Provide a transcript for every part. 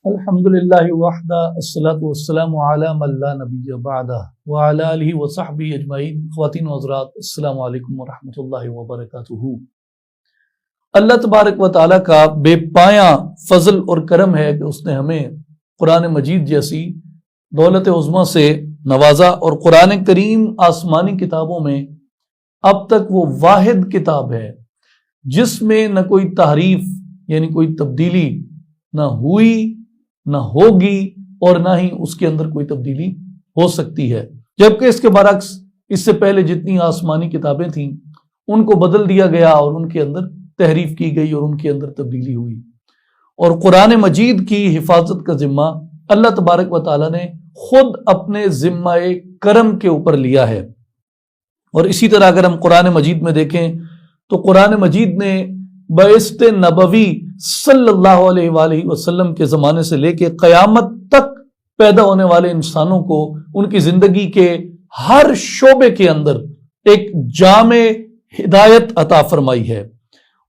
الحمدللہ وحدہ الصلاۃ والسلام علی من لا نبی بعدہ وعلی آلہ وصحبہ اجمعین۔ خواتین و حضرات، السلام علیکم ورحمۃ اللہ وبرکاتہ۔ اللہ تبارک و تعالیٰ کا بے پایاں فضل اور کرم ہے کہ اس نے ہمیں قرآن مجید جیسی دولت عظمیٰ سے نوازا، اور قرآن کریم آسمانی کتابوں میں اب تک وہ واحد کتاب ہے جس میں نہ کوئی تحریف یعنی کوئی تبدیلی نہ ہوئی نہ ہوگی، اور نہ ہی اس کے اندر کوئی تبدیلی ہو سکتی ہے، جبکہ اس کے برعکس اس سے پہلے جتنی آسمانی کتابیں تھیں ان کو بدل دیا گیا اور ان کے اندر تحریف کی گئی اور ان کے اندر تبدیلی ہوئی۔ اور قرآن مجید کی حفاظت کا ذمہ اللہ تبارک و تعالیٰ نے خود اپنے ذمہ کرم کے اوپر لیا ہے۔ اور اسی طرح اگر ہم قرآن مجید میں دیکھیں تو قرآن مجید نے بعثت نبوی صلی اللہ علیہ وآلہ وسلم کے زمانے سے لے کے قیامت تک پیدا ہونے والے انسانوں کو ان کی زندگی کے ہر شعبے کے اندر ایک جامع ہدایت عطا فرمائی ہے۔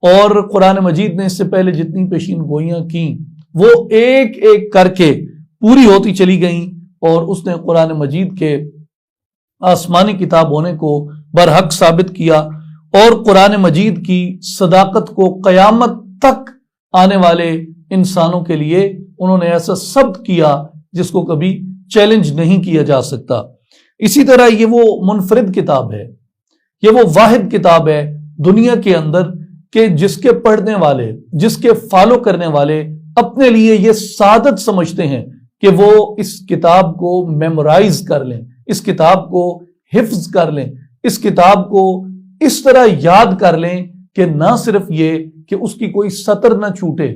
اور قرآن مجید نے اس سے پہلے جتنی پیشین گوئیاں کیں وہ ایک ایک کر کے پوری ہوتی چلی گئیں، اور اس نے قرآن مجید کے آسمانی کتاب ہونے کو برحق ثابت کیا، اور قرآن مجید کی صداقت کو قیامت تک آنے والے انسانوں کے لیے انہوں نے ایسا ثبت کیا جس کو کبھی چیلنج نہیں کیا جا سکتا۔ اسی طرح یہ وہ منفرد کتاب ہے، یہ وہ واحد کتاب ہے دنیا کے اندر کہ جس کے پڑھنے والے، جس کے فالو کرنے والے اپنے لیے یہ سعادت سمجھتے ہیں کہ وہ اس کتاب کو میمورائز کر لیں، اس کتاب کو حفظ کر لیں، اس کتاب کو اس طرح یاد کر لیں کہ نہ صرف یہ کہ اس کی کوئی سطر نہ چھوٹے،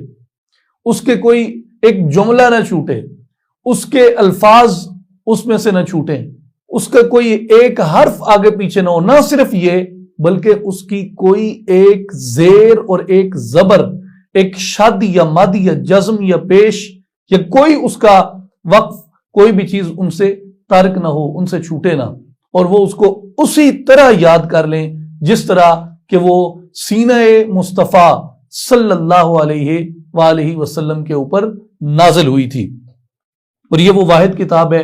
اس کے کوئی ایک جملہ نہ چھوٹے، اس کے الفاظ اس میں سے نہ چھوٹیں، اس کا کوئی ایک حرف آگے پیچھے نہ ہو، نہ صرف یہ بلکہ اس کی کوئی ایک زیر اور ایک زبر، ایک شادی یا مادی یا جزم یا پیش یا کوئی اس کا وقف، کوئی بھی چیز ان سے ترک نہ ہو، ان سے چھوٹے نہ، اور وہ اس کو اسی طرح یاد کر لیں جس طرح کہ وہ سینہ مصطفیٰ صلی اللہ علیہ وآلہ وسلم کے اوپر نازل ہوئی تھی۔ اور یہ وہ واحد کتاب ہے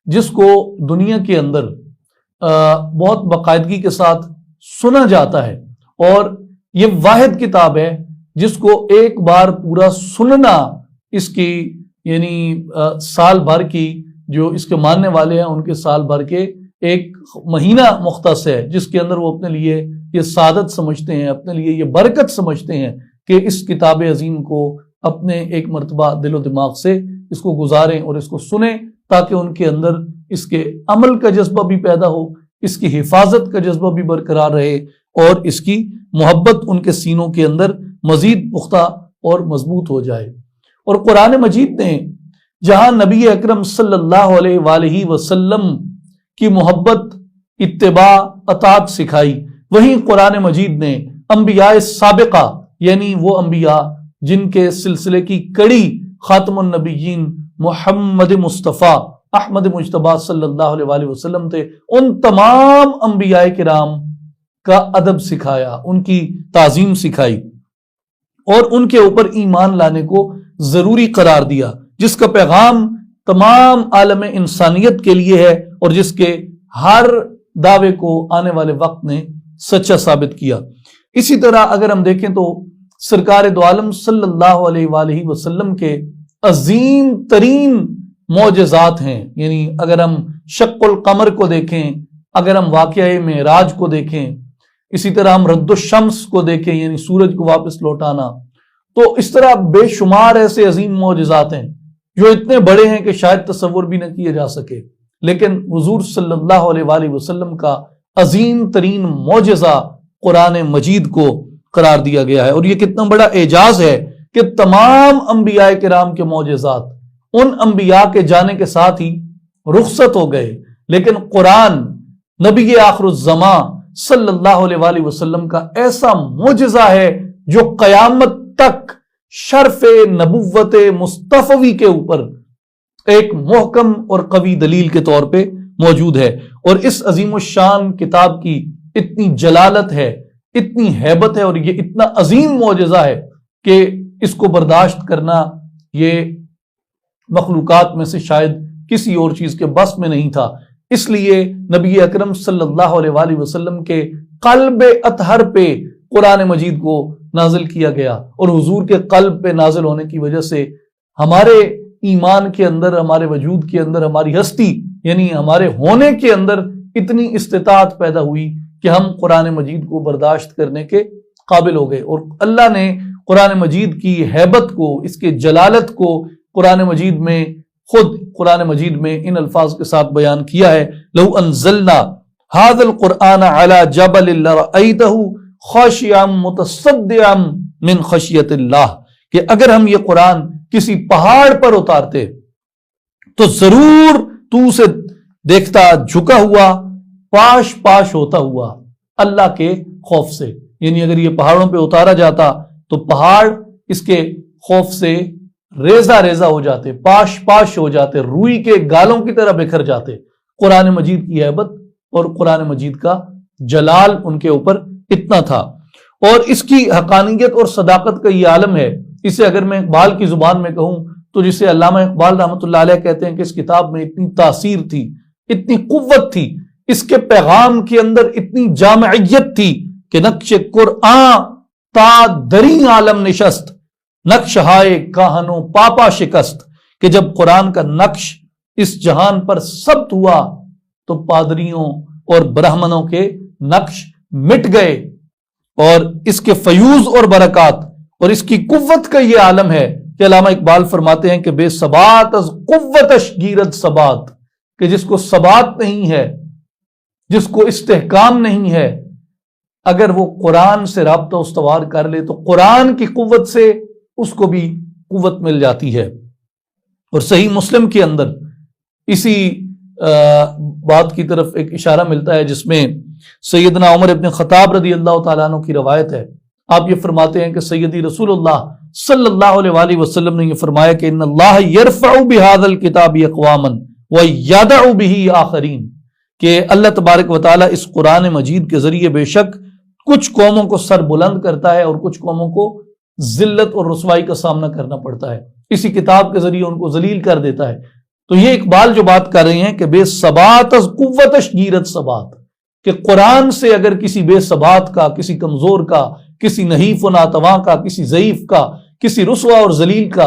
جس کو دنیا کے اندر بہت باقاعدگی کے ساتھ سنا جاتا ہے، اور یہ واحد کتاب ہے جس کو ایک بار پورا سننا اس کی یعنی سال بھر کی، جو اس کے ماننے والے ہیں ان کے سال بھر کے ایک مہینہ مختص ہے، جس کے اندر وہ اپنے لیے یہ سعادت سمجھتے ہیں، اپنے لیے یہ برکت سمجھتے ہیں کہ اس کتاب عظیم کو اپنے ایک مرتبہ دل و دماغ سے اس کو گزاریں اور اس کو سنیں، تاکہ ان کے اندر اس کے عمل کا جذبہ بھی پیدا ہو، اس کی حفاظت کا جذبہ بھی برقرار رہے، اور اس کی محبت ان کے سینوں کے اندر مزید پختہ اور مضبوط ہو جائے۔ اور قرآن مجید نے جہاں نبی اکرم صلی اللہ علیہ وآلہ وسلم کی محبت، اتباع، اطاعت سکھائی، وہیں قرآن مجید نے انبیاء سابقہ یعنی وہ انبیاء جن کے سلسلے کی کڑی خاتم النبیین محمد مصطفیٰ احمد مجتبیٰ صلی اللہ علیہ وآلہ وسلم تھے، ان تمام انبیاء کرام کا ادب سکھایا، ان کی تعظیم سکھائی، اور ان کے اوپر ایمان لانے کو ضروری قرار دیا، جس کا پیغام تمام عالم انسانیت کے لیے ہے، اور جس کے ہر دعوے کو آنے والے وقت نے سچا ثابت کیا۔ اسی طرح اگر ہم دیکھیں تو سرکار دو عالم صلی اللہ علیہ وآلہ وسلم کے عظیم ترین معجزات ہیں، یعنی اگر ہم شق القمر کو دیکھیں، اگر ہم واقعہ معراج کو دیکھیں، اسی طرح ہم رد الشمس کو دیکھیں یعنی سورج کو واپس لوٹانا، تو اس طرح بے شمار ایسے عظیم معجزات ہیں جو اتنے بڑے ہیں کہ شاید تصور بھی نہ کیے جا سکے، لیکن حضور صلی اللہ علیہ وآلہ وسلم کا عظیم ترین معجزہ قرآن مجید کو قرار دیا گیا ہے۔ اور یہ کتنا بڑا اعجاز ہے کہ تمام انبیاء کرام کے معجزات ان انبیاء کے جانے کے ساتھ ہی رخصت ہو گئے، لیکن قرآن نبی آخر الزماں صلی اللہ علیہ وآلہ وسلم کا ایسا معجزہ ہے جو قیامت تک شرف نبوت مصطفی کے اوپر ایک محکم اور قوی دلیل کے طور پہ موجود ہے۔ اور اس عظیم الشان کتاب کی اتنی جلالت ہے، اتنی ہیبت ہے، اور یہ اتنا عظیم معجزہ ہے کہ اس کو برداشت کرنا یہ مخلوقات میں سے شاید کسی اور چیز کے بس میں نہیں تھا۔ اس لیے نبی اکرم صلی اللہ علیہ وآلہ وسلم کے قلب اطہر پہ قرآن مجید کو نازل کیا گیا، اور حضور کے قلب پہ نازل ہونے کی وجہ سے ہمارے ایمان کے اندر، ہمارے وجود کے اندر، ہماری ہستی یعنی ہمارے ہونے کے اندر اتنی استطاعت پیدا ہوئی کہ ہم قرآن مجید کو برداشت کرنے کے قابل ہو گئے۔ اور اللہ نے قرآن مجید کی ہیبت کو، اس کے جلالت کو قرآن مجید میں ان الفاظ کے ساتھ بیان کیا ہے۔ لو انزلنا هذا القرآن على جبل لرأيته خاشعا متصدعا من خشیت اللہ، کہ اگر ہم یہ قرآن کسی پہاڑ پر اتارتے تو ضرور تو اسے دیکھتا جھکا ہوا، پاش پاش ہوتا ہوا اللہ کے خوف سے۔ یعنی اگر یہ پہاڑوں پہ اتارا جاتا تو پہاڑ اس کے خوف سے ریزہ ریزہ ہو جاتے، پاش پاش ہو جاتے، روئی کے گالوں کی طرح بکھر جاتے۔ قرآن مجید کی ہیبت اور قرآن مجید کا جلال ان کے اوپر اتنا تھا، اور اس کی حقانیت اور صداقت کا یہ عالم ہے۔ اسے اگر میں اقبال کی زبان میں کہوں تو جسے علامہ اقبال رحمۃ اللہ علیہ کہتے ہیں کہ اس کتاب میں اتنی تاثیر تھی، اتنی قوت تھی، اس کے پیغام کے اندر اتنی جامعیت تھی کہ نقش قرآن تا دری عالم نشست، نقش ہائے کاہنوں پاپا شکست، کہ جب قرآن کا نقش اس جہان پر ثبت ہوا تو پادریوں اور برہمنوں کے نقش مٹ گئے، اور اس کے فیوز اور برکات اور اس کی قوت کا یہ عالم ہے کہ علامہ اقبال فرماتے ہیں کہ بے ثبات از قوتش گیرد ثبات، کہ جس کو ثبات نہیں ہے، جس کو استحکام نہیں ہے، اگر وہ قرآن سے رابطہ استوار کر لے تو قرآن کی قوت سے اس کو بھی قوت مل جاتی ہے۔ اور صحیح مسلم کے اندر اسی بات کی طرف ایک اشارہ ملتا ہے، جس میں سیدنا عمر ابن خطاب رضی اللہ تعالیٰ عنہ کی روایت ہے۔ آپ یہ فرماتے ہیں کہ سیدی رسول اللہ صلی اللہ علیہ وآلہ وسلم نے یہ فرمایا کہ ان اللہ یرفع بہذا الکتاب اقواما ویدع بہ آخرین، کہ اللہ تبارک و تعالیٰ اس قرآن مجید کے ذریعے بے شک کچھ قوموں کو سر بلند کرتا ہے اور کچھ قوموں کو ذلت اور رسوائی کا سامنا کرنا پڑتا ہے، اسی کتاب کے ذریعے ان کو ذلیل کر دیتا ہے۔ تو یہ اقبال جو بات کر رہے ہیں کہ بے ثبات از قوتش گیرت ثبات، کہ قرآن سے اگر کسی بے ثبات کا، کسی کمزور کا، کسی نحیف و ناتواں کا، کسی ضعیف کا، کسی رسوا اور ذلیل کا،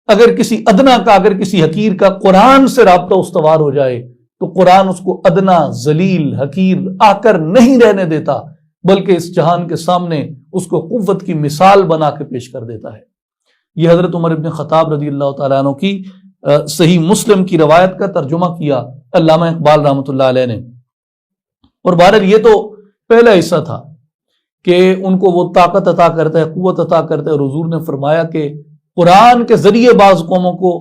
اگر کسی ادنا کا، اگر کسی حقیر کا قرآن سے رابطہ استوار ہو جائے تو قرآن اس کو ادنا، ذلیل، حقیر آ کر نہیں رہنے دیتا، بلکہ اس جہان کے سامنے اس کو قوت کی مثال بنا کے پیش کر دیتا ہے۔ یہ حضرت عمر ابن خطاب رضی اللہ تعالیٰ عنہ کی صحیح مسلم کی روایت کا ترجمہ کیا علامہ اقبال رحمۃ اللہ علیہ نے۔ اور بہرحال یہ تو پہلا حصہ تھا کہ ان کو وہ طاقت عطا کرتا ہے، قوت عطا کرتا ہے، اور حضور نے فرمایا کہ قرآن کے ذریعے بعض قوموں کو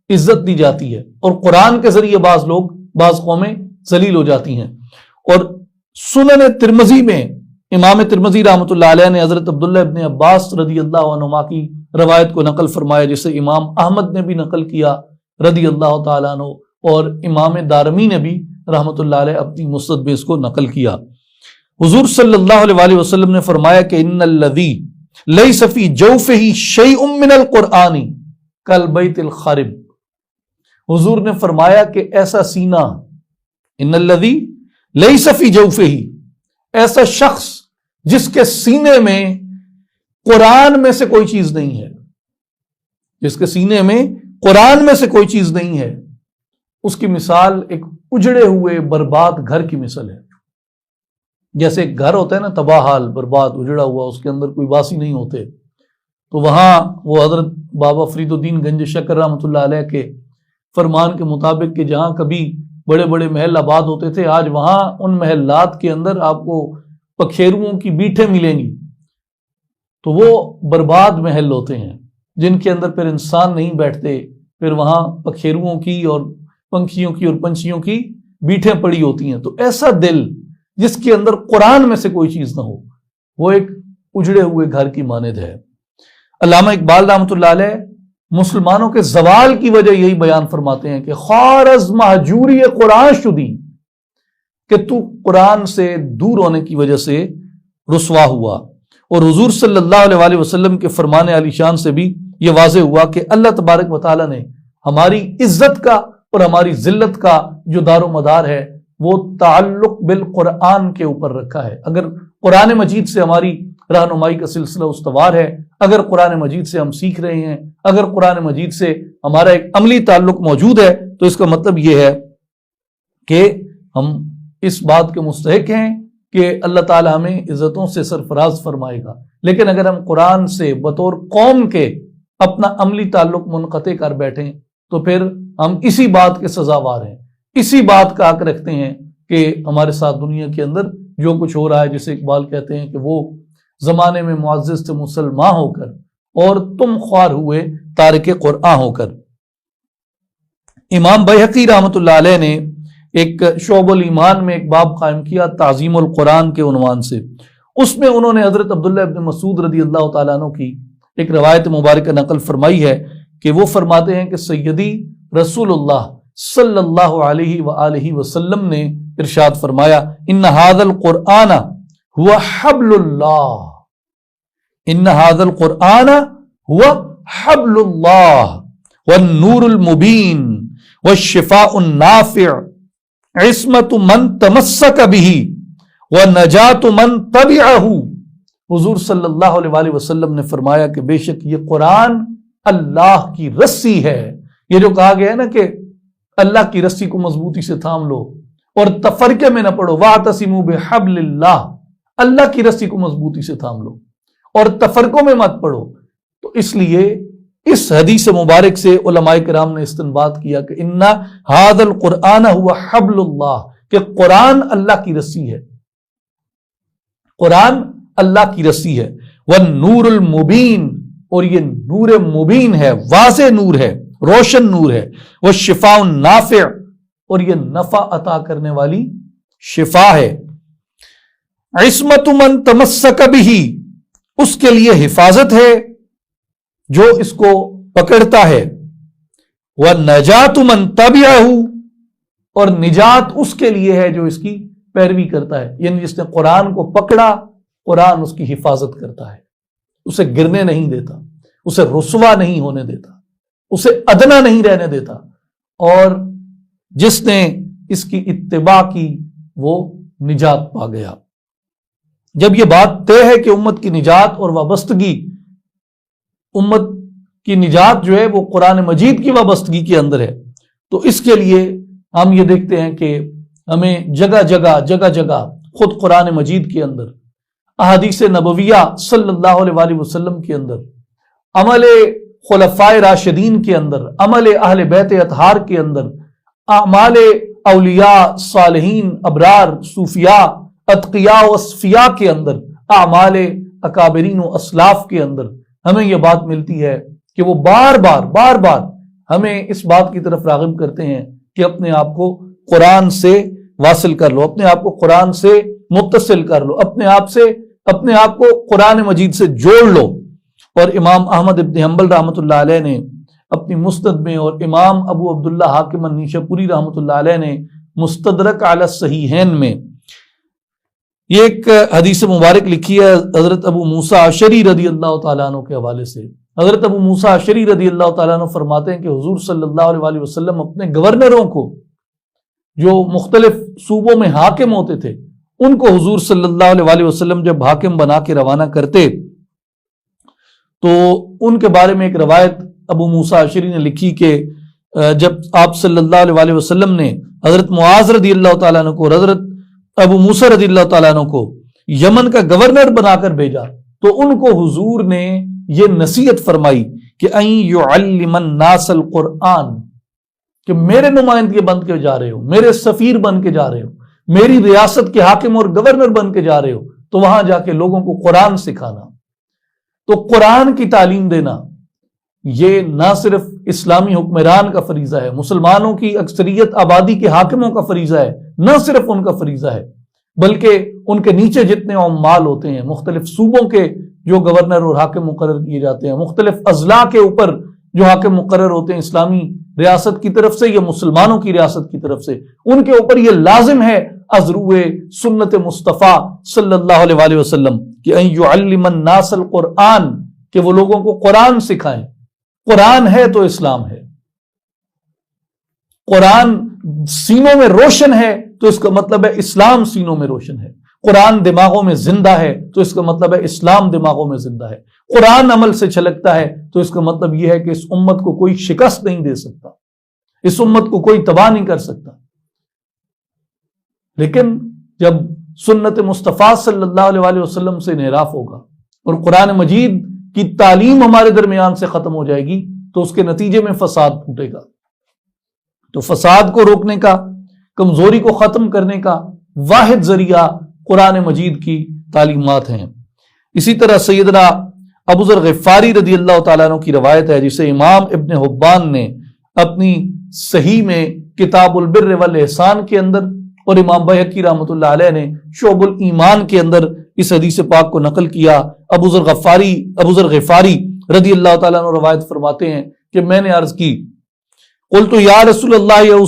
عزت دی جاتی ہے اور قرآن کے ذریعے بعض قومیں ذلیل ہو جاتی ہیں۔ اور سنن ترمذی میں امام ترمذی رحمۃ اللہ علیہ نے حضرت عبداللہ ابن عباس رضی اللہ عنہما کی روایت کو نقل فرمایا، جسے امام احمد نے بھی نقل کیا رضی اللہ تعالیٰ عنہ، اور امام دارمی نے بھی رحمۃ اللہ علیہ اپنی مسند میں اس کو نقل کیا۔ حضور صلی اللہ علیہ وآلہ وسلم نے فرمایا کہ ان الذی لیس فی جوفہ شیء من القرآن کالبیت الخرب، حضور نے فرمایا کہ ایسا سینہ، ان الذی لیس فی جوفہ، ایسا شخص جس کے سینے میں قرآن میں سے کوئی چیز نہیں ہے، جس کے سینے میں قرآن میں سے کوئی چیز نہیں ہے، اس کی مثال ایک اجڑے ہوئے برباد گھر کی مثل ہے۔ جیسے ایک گھر ہوتا ہے نا، تباہ حال، برباد، اجڑا ہوا، اس کے اندر کوئی باسی نہیں ہوتے، تو وہاں وہ حضرت بابا فرید الدین گنج شکر رحمۃ اللہ علیہ کے فرمان کے مطابق کہ جہاں کبھی بڑے بڑے محل آباد ہوتے تھے، آج وہاں ان محلات کے اندر آپ کو پکھیروؤں کی بیٹھیں ملیں گی، تو وہ برباد محل ہوتے ہیں جن کے اندر پھر انسان نہیں بیٹھتے، پھر وہاں پکھیروؤں کی اور پنکھیوں کی اور پنچھیوں کی بیٹھیں پڑی ہوتی ہیں۔ تو ایسا دل جس کے اندر قرآن میں سے کوئی چیز نہ ہو، وہ ایک اجڑے ہوئے گھر کی مانند ہے۔ علامہ اقبال رحمۃ اللہ علیہ مسلمانوں کے زوال کی وجہ یہی بیان فرماتے ہیں کہ خار از مہجوری قرآن شدی، کہ تو قرآن سے دور ہونے کی وجہ سے رسوا ہوا۔ اور حضور صلی اللہ علیہ وآلہ وسلم کے فرمان علی شان سے بھی یہ واضح ہوا کہ اللہ تبارک و تعالیٰ نے ہماری عزت کا اور ہماری ذلت کا جو دار و مدار ہے وہ تعلق بالقرآن کے اوپر رکھا ہے۔ اگر قرآن مجید سے ہماری رہنمائی کا سلسلہ استوار ہے، اگر قرآن مجید سے ہم سیکھ رہے ہیں، اگر قرآن مجید سے ہمارا ایک عملی تعلق موجود ہے، تو اس کا مطلب یہ ہے کہ ہم اس بات کے مستحق ہیں کہ اللہ تعالی ہمیں عزتوں سے سرفراز فرمائے گا۔ لیکن اگر ہم قرآن سے بطور قوم کے اپنا عملی تعلق منقطع کر بیٹھیں تو پھر ہم اسی بات کے سزاوار ہیں، اسی بات کا حق رکھتے ہیں کہ ہمارے ساتھ دنیا کے اندر جو کچھ ہو رہا ہے، جسے اقبال کہتے ہیں کہ وہ زمانے میں معزز تھے مسلمان ہو کر اور تم خوار ہوئے تارک قرآن ہو کر۔ امام بیہقی رحمۃ اللہ علیہ نے ایک شعب الایمان میں ایک باب قائم کیا تعظیم القرآن کے عنوان سے۔ اس میں انہوں نے حضرت عبداللہ ابن مسعود رضی اللہ تعالیٰ عنہ کی ایک روایت مبارکہ نقل فرمائی ہے کہ وہ فرماتے ہیں کہ سیدی رسول اللہ صلی اللہ علیہ وآلہ وسلم نے ارشاد فرمایا ان ھذا القرآن هو حبل اللہ، ان ھذا القرآن هو حبل اللہ والنور المبین والشفاء النافع عصمت من تمسک به ونجات من تبعہ۔ حضور صلی اللہ علیہ وآلہ وسلم نے فرمایا کہ بے شک یہ قرآن اللہ کی رسی ہے۔ یہ جو کہا گیا ہے نا کہ اللہ کی رسی کو مضبوطی سے تھام لو اور تفرقے میں نہ پڑو، وَاعْتَصِمُوا بِحَبْلِ اللَّهِ، اللہ کی رسی کو مضبوطی سے تھام لو اور تفرقوں میں مت پڑو۔ تو اس لیے اس حدیث مبارک سے علماء کرام نے استنباط کیا کہ ان ھذا القرآن هو حبل اللہ، کہ قرآن اللہ کی رسی ہے، قرآن اللہ کی رسی ہے۔ والنور المبین، اور یہ نور مبین ہے، واضح نور ہے، روشن نور ہے۔ والشفاء النافع، اور یہ نفع عطا کرنے والی شفا ہے۔ عصمت من تمسک به، اس کے لیے حفاظت ہے جو اس کو پکڑتا ہے۔ وَنَجَاتُ مَن تَبِعَهُ، اور نجات اس کے لیے ہے جو اس کی پیروی کرتا ہے، یعنی جس نے قرآن کو پکڑا قرآن اس کی حفاظت کرتا ہے، اسے گرنے نہیں دیتا، اسے رسوا نہیں ہونے دیتا، اسے ادنا نہیں رہنے دیتا، اور جس نے اس کی اتباع کی وہ نجات پا گیا۔ جب یہ بات طے ہے کہ امت کی نجات اور وابستگی، امت کی نجات جو ہے وہ قرآن مجید کی وابستگی کے اندر ہے، تو اس کے لیے ہم یہ دیکھتے ہیں کہ ہمیں جگہ جگہ خود قرآن مجید کے اندر، احادیث نبویہ صلی اللہ علیہ وآلہ وسلم کے اندر، عمل خلفائے راشدین کے اندر، عمل اہل بیت اطہار کے اندر، اعمال اولیاء صالحین ابرار صوفیاء اتقیاء و اصفیاء کے اندر، اعمال اکابرین و اسلاف کے اندر ہمیں یہ بات ملتی ہے کہ وہ بار بار ہمیں اس بات کی طرف راغب کرتے ہیں کہ اپنے آپ کو قرآن سے واصل کر لو، اپنے آپ کو قرآن سے متصل کر لو، اپنے آپ کو قرآن مجید سے جوڑ لو۔ اور امام احمد ابن حنبل رحمۃ اللہ علیہ نے اپنی مسند میں، اور امام ابو عبداللہ حاکم النیشاپوری رحمۃ اللہ علیہ نے مستدرک علی الصحیحین میں یہ ایک حدیث مبارک لکھی ہے حضرت ابو موسیٰ اشعری رضی اللہ تعالیٰ عنہ کے حوالے سے۔ حضرت ابو موسیٰ اشعری رضی اللہ تعالیٰ عنہ فرماتے ہیں کہ حضور صلی اللہ علیہ وآلہ وسلم اپنے گورنروں کو، جو مختلف صوبوں میں حاکم ہوتے تھے، ان کو حضور صلی اللہ علیہ وآلہ وسلم جب حاکم بنا کے روانہ کرتے تو ان کے بارے میں ایک روایت ابو موسیٰ اشعری نے لکھی کہ جب آپ صلی اللہ علیہ وآلہ وسلم نے حضرت معاذ رضی اللہ تعالیٰ عنہ کو اور حضرت ابو موسیٰ رضی اللہ تعالیٰ عنہ کو یمن کا گورنر بنا کر بھیجا تو ان کو حضور نے یہ نصیحت فرمائی کہ ان یعلم الناس القرآن، کہ میرے نمائندگی بن کے جا رہے ہو، میرے سفیر بن کے جا رہے ہو، میری ریاست کے حاکم اور گورنر بن کے جا رہے ہو، تو وہاں جا کے لوگوں کو قرآن سکھانا۔ تو قرآن کی تعلیم دینا یہ نہ صرف اسلامی حکمران کا فریضہ ہے، مسلمانوں کی اکثریت آبادی کے حاکموں کا فریضہ ہے، نہ صرف ان کا فریضہ ہے بلکہ ان کے نیچے جتنے عمال ہوتے ہیں، مختلف صوبوں کے جو گورنر اور حاکم مقرر کیے جاتے ہیں، مختلف اضلاع کے اوپر جو حاکم مقرر ہوتے ہیں اسلامی ریاست کی طرف سے یا مسلمانوں کی ریاست کی طرف سے، ان کے اوپر یہ لازم ہے از روئے سنت مصطفیٰ صلی اللہ علیہ وآلہ وسلم کہ ان یعلم الناس القرآن، کہ وہ لوگوں کو قرآن سکھائیں۔ قرآن ہے تو اسلام ہے، قرآن سینوں میں روشن ہے تو اس کا مطلب ہے اسلام سینوں میں روشن ہے. قرآن دماغوں میں زندہ ہے تو اس کا مطلب ہے اسلام دماغوں میں زندہ ہے. قرآن عمل سے چھلکتا ہے تو اس کا مطلب یہ ہے کہ اس امت کو کوئی شکست نہیں دے سکتا, اس امت کو کوئی تباہ نہیں کر سکتا. لیکن جب سنت مصطفیٰ صلی اللہ علیہ وسلم سے انحراف ہوگا اور قرآن مجید کی تعلیم ہمارے درمیان سے ختم ہو جائے گی تو اس کے نتیجے میں فساد پھوٹے گا. تو فساد کو روکنے کا, کمزوری کو ختم کرنے کا واحد ذریعہ قرآن مجید کی تعلیمات ہیں. اسی طرح سیدنا ابو ذر غفاری رضی اللہ تعالیٰ عنہ کی روایت ہے جسے امام ابن حبان نے اپنی صحیح میں کتاب البر والاحسان کے اندر اور امام بیہقی رحمۃ اللہ علیہ نے شعب الایمان کے اندر اس حدیث پاک کو نقل کیا. ابو ذر غفاری رضی اللہ تعالیٰ عنہ روایت فرماتے ہیں کہ میں نے عرض کی قلت یا رسول اللہ